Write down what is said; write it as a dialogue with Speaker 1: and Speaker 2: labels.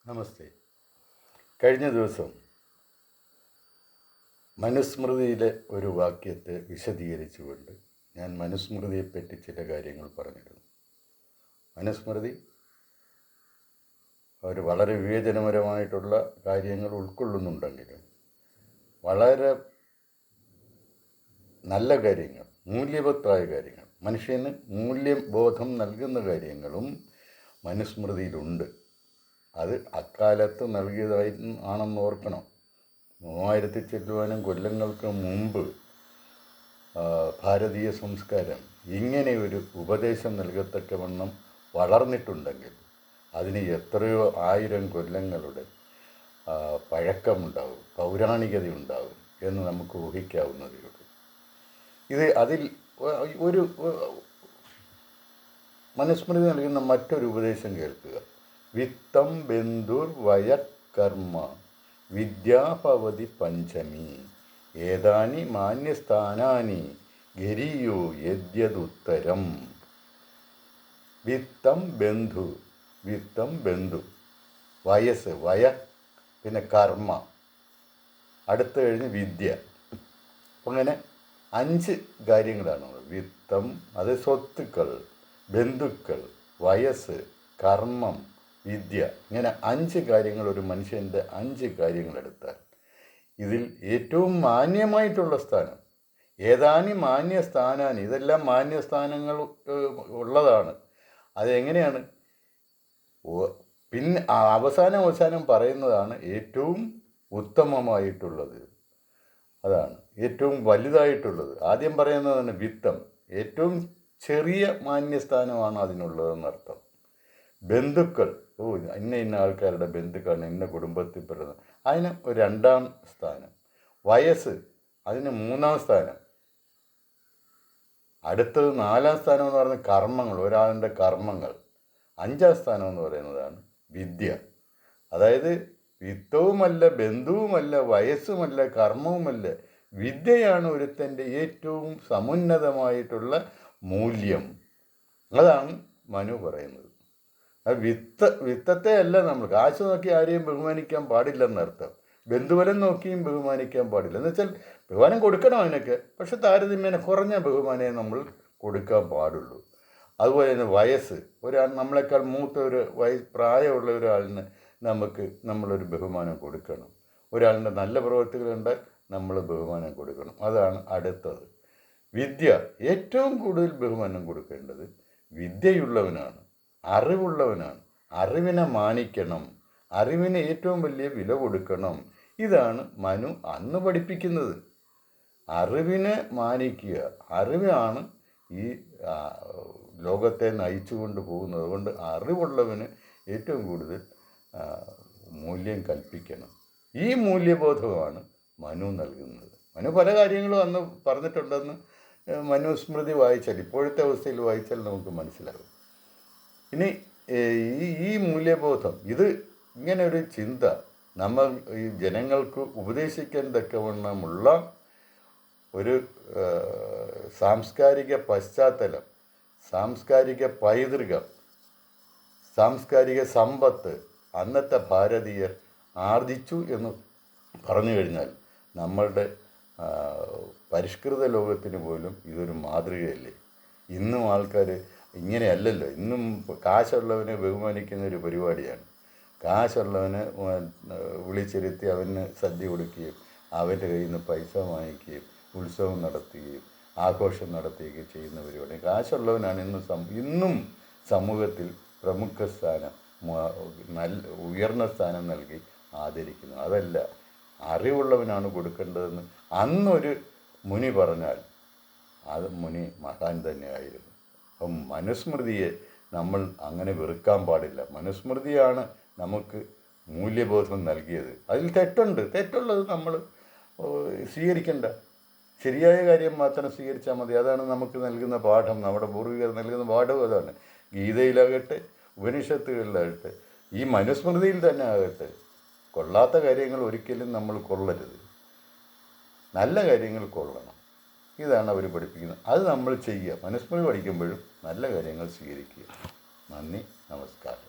Speaker 1: നമസ്തേ. കഴിഞ്ഞ ദിവസം മനുസ്മൃതിയിലെ ഒരു വാക്യത്തെ വിശദീകരിച്ചുകൊണ്ട് ഞാൻ മനുസ്മൃതിയെപ്പറ്റി ചില കാര്യങ്ങൾ പറഞ്ഞിരുന്നു. മനുസ്മൃതി ഒരു വളരെ വിവേചനപരമായിട്ടുള്ള കാര്യങ്ങൾ ഉൾക്കൊള്ളുന്നുണ്ടെങ്കിലും വളരെ നല്ല കാര്യങ്ങൾ, മൂല്യവത്തായ കാര്യങ്ങൾ, മനുഷ്യന് മൂല്യബോധം നൽകുന്ന കാര്യങ്ങളും മനുസ്മൃതിയിലുണ്ട്. അത് അക്കാലത്ത് നൽകിയതായി ആണെന്ന് ഓർക്കണം. 3000 ചില്ലുവാനും കൊല്ലങ്ങൾക്ക് മുമ്പ് ഭാരതീയ സംസ്കാരം ഇങ്ങനെ ഒരു ഉപദേശം നൽകത്തക്കവണ്ണം വളർന്നിട്ടുണ്ടെങ്കിൽ അതിന് എത്രയോ 1000 കൊല്ലങ്ങളുടെ പഴക്കമുണ്ടാകും, പൗരാണികതയുണ്ടാകും എന്ന് നമുക്ക് ഊഹിക്കാവുന്നതേ ഉള്ളൂ. അതിൽ ഒരു മനുസ്മൃതി നൽകുന്ന മറ്റൊരു ഉപദേശം കേൾക്കുക. വിത്തം ബന്ധുർ വയകർമ്മ വിദ്യാഭവതി പഞ്ചമി ഏതാനി മാന്യസ്ഥാനാനി ഗരീയോ യദ്യതുത്തരം. വിത്തം ബന്ധു വയസ്സ്, പിന്നെ കർമ്മ, അടുത്ത് കഴിഞ്ഞ് വിദ്യ. അങ്ങനെ 5 കാര്യങ്ങളാണ്. വിത്തം അത് സ്വത്തുക്കൾ, ബന്ധുക്കൾ, വയസ്സ്, കർമ്മം, വിദ്യ. ഇങ്ങനെ 5 കാര്യങ്ങൾ ഒരു മനുഷ്യൻ്റെ 5 കാര്യങ്ങളെടുത്താൽ ഇതിൽ ഏറ്റവും മാന്യമായിട്ടുള്ള സ്ഥാനം ഏതാനി മാന്യസ്ഥാനാനി, ഇതെല്ലാം മാന്യസ്ഥാനങ്ങൾ ഉള്ളതാണ്. അതെങ്ങനെയാണ്? പിന്നെ അവസാനം പറയുന്നതാണ് ഏറ്റവും ഉത്തമമായിട്ടുള്ളത്, അതാണ് ഏറ്റവും വലുതായിട്ടുള്ളത്. ആദ്യം പറയുന്നതാണ് വിത്തം, ഏറ്റവും ചെറിയ മാന്യസ്ഥാനമാണ് അതിനുള്ളതെന്നർത്ഥം. ബന്ധുക്കൾ, ഇന്ന ആൾക്കാരുടെ ബന്ധുക്കളാണ്, ഇന്ന കുടുംബത്തിൽപ്പെടുന്നത്, അതിന് ഒരു 2ാം സ്ഥാനം. വയസ്സ്, അതിന് 3ാം സ്ഥാനം. അടുത്തത് 4ാം സ്ഥാനം എന്ന് പറയുന്നത് കർമ്മങ്ങൾ, ഒരാളുടെ കർമ്മങ്ങൾ. 5ാം സ്ഥാനം എന്ന് പറയുന്നതാണ് വിദ്യ. അതായത് വിത്തവുമല്ല, ബന്ധുവുമല്ല, വയസ്സുമല്ല, കർമ്മവുമല്ല, വിദ്യയാണ് ഒരുത്തൻ്റെ ഏറ്റവും സമുന്നതമായിട്ടുള്ള മൂല്യം. അതാണ് മനു പറയുന്നത്. വിത്തത്തെ അല്ല, നമ്മൾ കാശ് നോക്കി ആരെയും ബഹുമാനിക്കാൻ പാടില്ലെന്നർത്ഥം. ബന്ധുബലം നോക്കിയും ബഹുമാനിക്കാൻ പാടില്ല. എന്ന് വെച്ചാൽ ബഹുമാനം കൊടുക്കണം അതിനൊക്കെ, പക്ഷെ താരതമ്യേന കുറഞ്ഞ ബഹുമാനമേ നമ്മൾ കൊടുക്കാൻ പാടുള്ളൂ. അതുപോലെ തന്നെ വയസ്സ്, നമ്മളെക്കാൾ മൂത്ത ഒരു പ്രായമുള്ള ഒരാളിന് നമ്മളൊരു ബഹുമാനം കൊടുക്കണം. ഒരാളിൻ്റെ നല്ല പ്രവൃത്തികളുണ്ടാൽ നമ്മൾ ബഹുമാനം കൊടുക്കണം. അതാണ് അടുത്തത്. വിദ്യ, ഏറ്റവും കൂടുതൽ ബഹുമാനം കൊടുക്കേണ്ടത് വിദ്യയുള്ളവനാണ്, അറിവുള്ളവനാണ്. അറിവിനെ മാനിക്കണം, അറിവിന് ഏറ്റവും വലിയ വില കൊടുക്കണം. ഇതാണ് മനു അന്ന് പഠിപ്പിക്കുന്നത്. അറിവിനെ മാനിക്കുക, അറിവാണ് ഈ ലോകത്തെ നയിച്ചു കൊണ്ട് പോകുന്നത്. അതുകൊണ്ട് അറിവുള്ളവന് ഏറ്റവും കൂടുതൽ മൂല്യം കൽപ്പിക്കണം. ഈ മൂല്യബോധമാണ് മനു നൽകുന്നത്. മനു പല കാര്യങ്ങളും അന്ന് പറഞ്ഞിട്ടുണ്ടെന്ന് മനുസ്മൃതി വായിച്ചാൽ, ഇപ്പോഴത്തെ അവസ്ഥയിൽ വായിച്ചാൽ നമുക്ക് മനസ്സിലാകും. ഇനി ഈ മൂല്യബോധം, ഇങ്ങനെ ഒരു ചിന്ത നമ്മൾ ഈ ജനങ്ങൾക്ക് ഉപദേശിക്കാൻ തക്കവണ്ണമുള്ള ഒരു സാംസ്കാരിക പശ്ചാത്തലം, സാംസ്കാരിക പൈതൃകം, സാംസ്കാരിക സമ്പത്ത് അന്നത്തെ ഭാരതീയർ ആർജിച്ചു എന്ന് പറഞ്ഞു കഴിഞ്ഞാൽ നമ്മളുടെ പരിഷ്കൃത ലോകത്തിന് പോലും ഇതൊരു മാതൃകയല്ലേ. ഇന്നും ആൾക്കാർ ഇങ്ങനെയല്ലല്ലോ. ഇന്നും കാശുള്ളവനെ ബഹുമാനിക്കുന്ന ഒരു പരിപാടിയാണ്. കാശുള്ളവനെ വിളിച്ചിരുത്തി അവന് സദ്യ കൊടുക്കുകയും അവൻ്റെ കയ്യിൽ നിന്ന് പൈസ വാങ്ങിക്കുകയും ഉത്സവം നടത്തുകയും ആഘോഷം നടത്തുകയും ചെയ്യുന്ന പരിപാടി. കാശുള്ളവനാണ് ഇന്നും സമൂഹത്തിൽ പ്രമുഖ സ്ഥാനം, ഉയർന്ന സ്ഥാനം നൽകി ആദരിക്കുന്നത്. അതല്ല, അറിവുള്ളവനാണ് കൊടുക്കേണ്ടതെന്ന് അന്നൊരു മുനി പറഞ്ഞാൽ അത് മുനി മഹാൻ തന്നെയായിരുന്നു. അപ്പം മനുസ്മൃതിയെ നമ്മൾ അങ്ങനെ വെറുക്കാൻ പാടില്ല. മനുസ്മൃതിയാണ് നമുക്ക് മൂല്യബോധം നൽകിയത്. അതിൽ തെറ്റുള്ളത് നമ്മൾ സ്വീകരിക്കേണ്ട, ശരിയായ കാര്യം മാത്രം സ്വീകരിച്ചാൽ മതി. അതാണ് നമുക്ക് നൽകുന്ന പാഠം, നമ്മുടെ പൂർവികർ നൽകുന്ന പാഠം അതാണ്. ഗീതയിലാകട്ടെ, ഉപനിഷത്തുകളിലാകട്ടെ, ഈ മനുസ്മൃതിയിൽ തന്നെ ആകട്ടെ, കൊള്ളാത്ത കാര്യങ്ങൾ ഒരിക്കലും നമ്മൾ കൊള്ളരുത്, നല്ല കാര്യങ്ങൾ കൊള്ളണം. ഇതാണ് അവർ പഠിപ്പിക്കുന്നത്. അത് നമ്മൾ ചെയ്യുക. മനുസ്മൃതി പഠിക്കുമ്പോഴും നല്ല കാര്യങ്ങൾ സ്വീകരിക്കുക. നന്ദി, നമസ്കാരം.